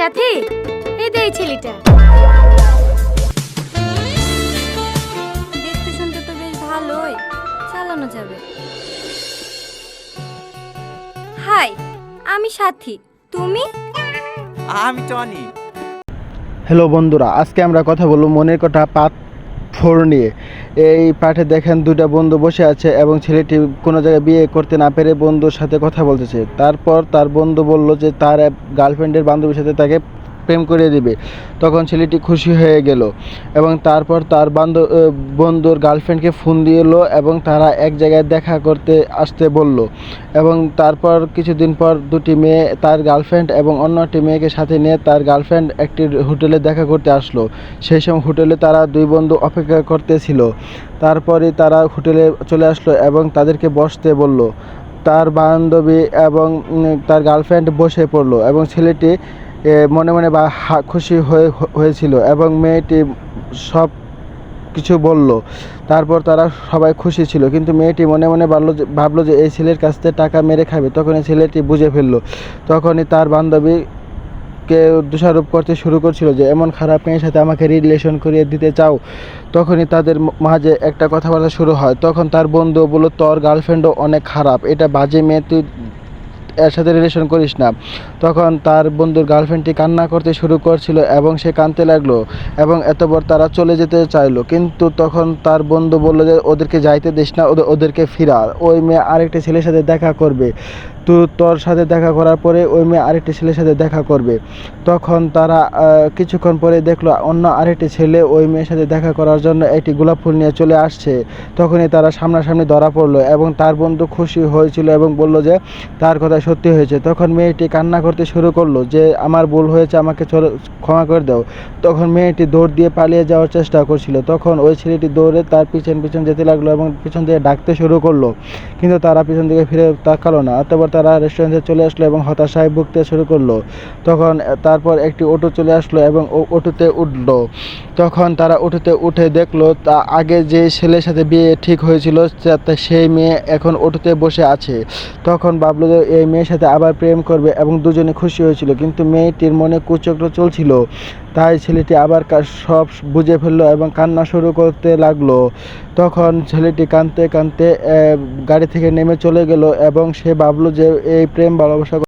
সাথী, এই তো এই ছেলেটা। দেখতে শুনতে তো বেশ ভালোই, চালানো যাবে। হাই, আমি সাথী, তুমি? আমি টনি। হ্যালো বন্ধুরা, আজকে আমরা কথা বলবো মনের কথা পার্ট 4 নিয়ে। এই পাঠে দেখেন দুইটা বন্ধু বসে আছে এবং ছেলেটি কোনো জায়গায় বিয়ে করতে না পেরে বন্ধুর সাথে কথা বলতেছে। তারপর তার বন্ধু বলল যে তার গার্লফ্রেন্ডের বান্ধবীর সাথে তাকে প্রেম করিয়ে দিবে। তখন ছেলেটি খুশি হয়ে গেল এবং তারপর তার বন্ধুর গার্লফ্রেন্ডকে ফোন দিল এবং তারা এক জায়গায় দেখা করতে আসতে বলল। এবং তারপর কিছুদিন পর দুটি মেয়ে, তার গার্লফ্রেন্ড এবং অন্য একটি মেয়েকে সাথে নিয়ে তার গার্লফ্রেন্ড একটি হোটেলে দেখা করতে আসলো। সেই সময় হোটেলে তারা দুই বন্ধু অপেক্ষা করতেছিল। তারপরে তারা হোটেলে চলে আসলো এবং তাদেরকে বসতে বলল। তার বান্ধবী এবং তার গার্লফ্রেন্ড বসে পড়লো এবং ছেলেটি মনে মনে খুশি হয়েছিল এবং মেয়েটি সব কিছু বলল। তারপর তারা সবাই খুশি ছিল, কিন্তু মেয়েটি মনে মনে ভাবলো যে এই ছেলের কাছ থেকে টাকা মেরে খাবে। তখনই ছেলেটি বুঝে ফেললো। তখনই তার বান্ধবীকে দোষারোপ করতে শুরু করছিল যে এমন খারাপ মেয়ের সাথে আমাকে রিলেশন করিয়ে দিতে চাও। তখনই তাদের মাঝে একটা কথাবার্তা শুরু হয়। তখন তার বন্ধু বলল, তোর গার্লফ্রেন্ডও অনেক খারাপ, এটা বাজে মেয়ে, তুই এর সাথে রিলেশন করিস না। তখন তার বন্ধুর গার্লফ্রেন্ডটি কান্না করতে শুরু করছিল এবং সে কাঁদতে লাগলো এবং এতবার তারা চলে যেতে চাইলো, কিন্তু তখন তার বন্ধু বলল যে ওদেরকে যাইতে দিস না, ওদেরকে ফিরা, ওই মেয়ে আরেকটি ছেলের সাথে দেখা করবে, তোর সাথে দেখা করার পরে ওই মেয়ে আরেকটি ছেলের সাথে দেখা করবে। তখন তারা কিছুক্ষণ পরে দেখলো অন্য আরেকটি ছেলে ওই মেয়ের সাথে দেখা করার জন্য একটি গোলাপ ফুল নিয়ে চলে আসছে। তখনই তারা সামনাসামনি ধরা পড়লো এবং তার বন্ধু খুশি হয়েছিল এবং বলল যে তার কথা সত্যি হয়েছে। তখন মেয়েটি কান্না করতে শুরু করলো যে আমার ভুল হয়েছে, আমাকে ক্ষমা করে দাও। তখন মেয়েটি দৌড় দিয়ে পালিয়ে যাওয়ার চেষ্টা করছিল। তখন ওই ছেলেটি দৌড়ে তার পিছন যেতে লাগলো এবং পিছন থেকে ডাকতে শুরু করলো, কিন্তু তারা পিছন দিকে ফিরে তাকালো না। অতঃপর তারা রেস্টুরেন্টে চলে আসলো এবং হতাশায় ভুগতে শুরু করলো। তখন তারপর একটি অটো চলে আসলো এবং অটোতে উঠলো। তখন তারা অটোতে উঠে দেখলো তা আগে যে ছেলের সাথে বিয়ে ঠিক হয়েছিল সেই মেয়ে এখন অটোতে বসে আছে। তখন ভাবলো যে এই মেয়ের সাথে আবার প্রেম করবে এবং দুজনে খুশি হয়েছিল, কিন্তু মেয়েটির মনে কুচক্র চলছিল। তাই ছেলেটি আবার সব বুঝে ফেললো এবং কান্না শুরু করতে লাগলো। তখন ছেলেটি কাঁদতে কাঁদতে গাড়ি থেকে নেমে চলে গেল এবং সে ভাবলো যে এই প্রেম ভালোবাসা